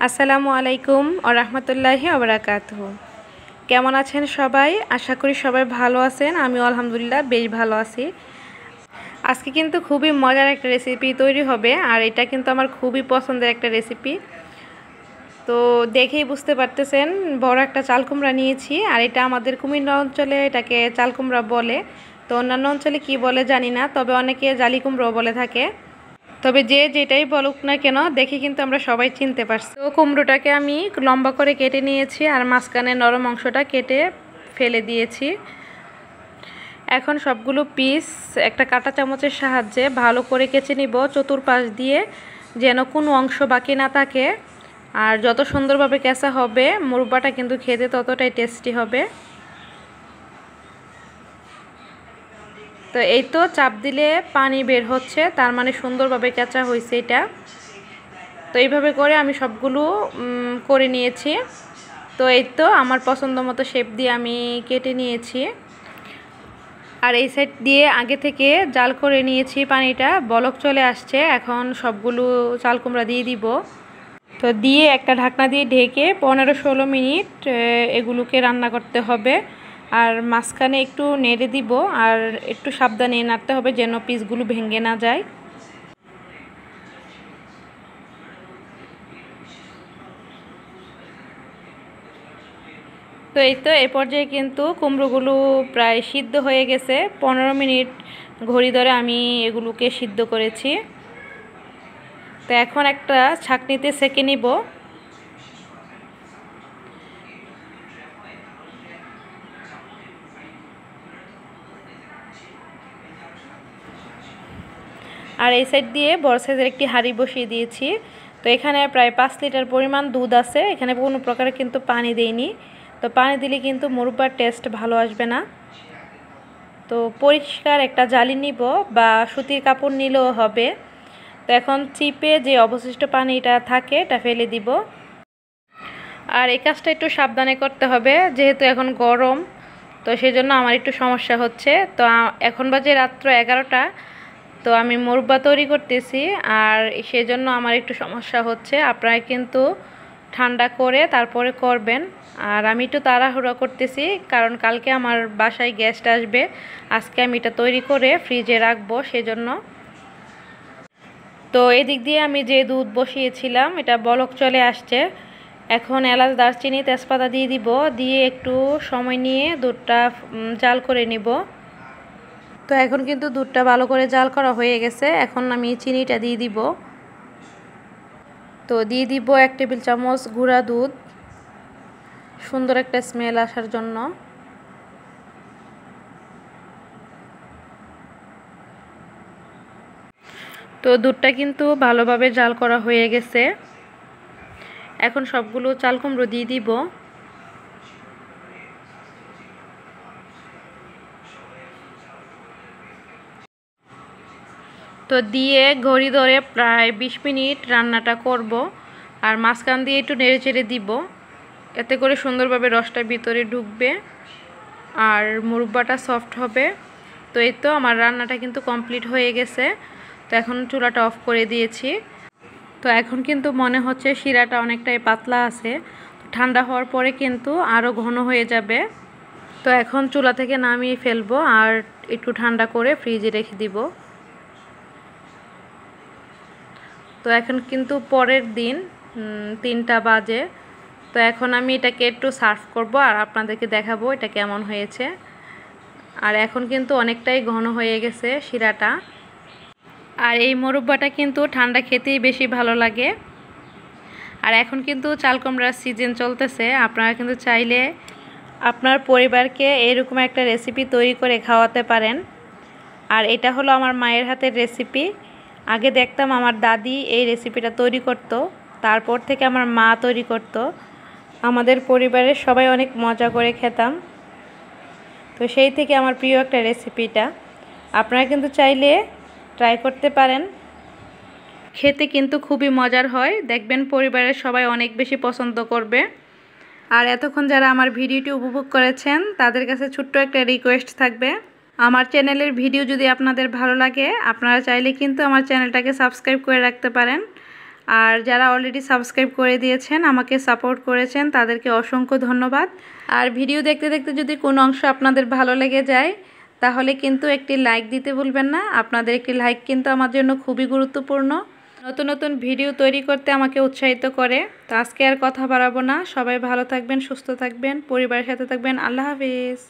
আসসালামু আলাইকুম ওয়া রাহমাতুল্লাহি ওয়া বারাকাতুহু। কেমন আছেন সবাই? আশা করি সবাই ভালো আছেন। আমিও আলহামদুলিল্লাহ বেশ ভালো আছি। আজকে কিন্তু খুবই মজার একটা রেসিপি তৈরি হবে, আর এটা কিন্তু আমার খুবই পছন্দের একটা রেসিপি। তো দেখেই বুঝতে পারতেছেন, বড় একটা চাল কুমড়া নিয়েছি, আর এটা আমাদের কুমিল্লা অঞ্চলে এটাকে চাল কুমড়া বলে। তো অন্যান্য অঞ্চলে কি বলে জানি না, তবে অনেকে জালি কুমড়াও বলে থাকে। তবে যে যেটাই বলুক না কেন, দেখে কিন্তু আমরা সবাই চিনতে পারছি। তো কুমড়োটাকে আমি লম্বা করে কেটে নিয়েছি, আর মাঝখানে নরম অংশটা কেটে ফেলে দিয়েছি। এখন সবগুলো পিস একটা কাঁটা চামচের সাহায্যে ভালো করে কেচে নিব চতুর্পাশ দিয়ে, যেন কোনো অংশ বাকি না থাকে। আর যত সুন্দরভাবে কেঁচা হবে মুরব্বাটা কিন্তু খেতে ততটাই টেস্টি হবে। তো এই তো চাপ দিলে পানি বের হচ্ছে, তার মানে সুন্দরভাবে কাঁচা হয়েছে এটা। তো এইভাবে করে আমি সবগুলো করে নিয়েছি। তো এই তো আমার পছন্দ মতো শেপ দিয়ে আমি কেটে নিয়েছি। আর এই সাইড দিয়ে আগে থেকে জাল করে নিয়েছি, পানিটা বলক চলে আসছে। এখন সবগুলো চাল কুমড়া দিয়ে দিব। তো দিয়ে একটা ঢাকনা দিয়ে ঢেকে 15-16 মিনিট এগুলোকে রান্না করতে হবে। আর মাঝখানে একটু নেড়ে দিব, আর একটু সাবধানে নাড়তে হবে যেন পিসগুলো ভেঙে না যায়। তো এই তো এই পর্যায়ে কিন্তু কুমড়োগুলো প্রায় সিদ্ধ হয়ে গেছে। 15 মিনিট ঘড়ি ধরে আমি এগুলোকে সিদ্ধ করেছি। তো এখন একটা ছাঁকনিতে সেঁকে নিব। আর এই সাইড দিয়ে বড় সাইজের একটি হাঁড়ি বসিয়ে দিয়েছি। তো এখানে প্রায় 5 লিটার পরিমাণ দুধ আছে। এখানে কোনো প্রকারে কিন্তু পানি দেইনি। তো পানি দিলে কিন্তু মুরব্বার টেস্ট ভালো আসবে না। তো পরিষ্কার একটা জালি নিব, বা সুতির কাপড় নিলেও হবে। তো এখন চিপে যে অবশিষ্ট পানিটা থাকে এটা ফেলে দিব। আর এই কাজটা একটু সাবধানে করতে হবে, যেহেতু এখন গরম। তো সেই জন্য আমার একটু সমস্যা হচ্ছে। তো এখন বাজে রাত্র 11টা। তো আমি মুরব্বা তৈরি করতেছি, আর সেজন্য আমার একটু সমস্যা হচ্ছে। আপনারা কিন্তু ঠান্ডা করে তারপরে করবেন। আর আমি একটু তাড়াহুড়া করতেছি, কারণ কালকে আমার বাসায় গেস্ট আসবে। আজকে আমি এটা তৈরি করে ফ্রিজে রাখবো সেজন্য। তো এদিক দিয়ে আমি যে দুধ বসিয়েছিলাম এটা বলক চলে আসছে। এখন এলাচ, দারচিনি, তেজপাতা দিয়ে দিব। দিয়ে একটু সময় নিয়ে দুধটা জাল করে নিব। তো এখন কিন্তু দুধটা ভালো করে জাল করা হয়ে গেছে। এখন আমি চিনিটা দিয়ে দিব। তো দিয়ে দিব 1 টেবিল চামচ গুঁড়া দুধ, সুন্দর একটা স্মেল আসার জন্য। তো দুধটা কিন্তু ভালোভাবে জাল করা হয়ে গেছে। এখন সবগুলো চাল কুমড়ো দিয়ে দিব। তো দিয়ে ঘড়ি ধরে প্রায় 20 মিনিট রান্নাটা করব। আর মাঝখান দিয়ে একটু নেড়ে চেড়ে দিব, এতে করে সুন্দরভাবে রসটা ভিতরে ঢুকবে আর মুরব্বাটা সফট হবে। তো এই তো আমার রান্নাটা কিন্তু কমপ্লিট হয়ে গেছে। তো এখন চুলাটা অফ করে দিয়েছি। তো এখন কিন্তু মনে হচ্ছে শিরাটা অনেকটাই পাতলা আছে। ঠান্ডা হওয়ার পরে কিন্তু আরও ঘন হয়ে যাবে। তো এখন চুলা থেকে নামিয়ে ফেলবো, আর একটু ঠান্ডা করে ফ্রিজে রেখে দিব। তো এখন কিন্তু পরের দিন 3টা বাজে। তো এখন আমি এটাকে একটু সার্ভ করব, আর আপনাদেরকে দেখাবো এটা কেমন হয়েছে। আর এখন কিন্তু অনেকটাই ঘন হয়ে গেছে শিরাটা। আর এই মুরব্বাটা কিন্তু ঠান্ডা খেতেই বেশি ভালো লাগে। আর এখন কিন্তু চাল কুমড়ার সিজন চলতেছে। আপনারা কিন্তু চাইলে আপনার পরিবারকে এরকম একটা রেসিপি তৈরি করে খাওয়াতে পারেন। আর এটা হলো আমার মায়ের হাতের রেসিপি। আগে দেখতাম আমার দাদি এই রেসিপিটা তৈরি করত, তারপর থেকে আমার মা তৈরি করত। আমাদের পরিবারের সবাই অনেক মজা করে খেতাম। তো সেই থেকে আমার প্রিয় একটা রেসিপিটা। আপনারা কিন্তু চাইলে ট্রাই করতে পারেন। খেতে কিন্তু খুবই মজার হয়, দেখবেন পরিবারের সবাই অনেক বেশি পছন্দ করবে। আর এতক্ষণ যারা আমার ভিডিওটি উপভোগ করেছেন তাদের কাছে ছোট্ট একটা রিকোয়েস্ট থাকবে, আমার চ্যানেলের ভিডিও যদি আপনাদের ভালো লাগে আপনারা চাইলে কিন্তু আমার চ্যানেলটাকে সাবস্ক্রাইব করে রাখতে পারেন। আর যারা অলরেডি সাবস্ক্রাইব করে দিয়েছেন, আমাকে সাপোর্ট করেছেন, তাদেরকে অসংখ্য ধন্যবাদ। আর ভিডিও দেখতে দেখতে যদি কোনো অংশ আপনাদের ভালো লেগে যায় তাহলে কিন্তু একটি লাইক দিতে ভুলবেন না। আপনাদের একটি লাইক কিন্তু আমার জন্য খুবই গুরুত্বপূর্ণ, নতুন নতুন ভিডিও তৈরি করতে আমাকে উৎসাহিত করে। তো আজকে আর কথা বাড়াবো না, সবাই ভালো থাকবেন, সুস্থ থাকবেন, পরিবারের সাথে থাকবেন। আল্লাহ হাফেজ।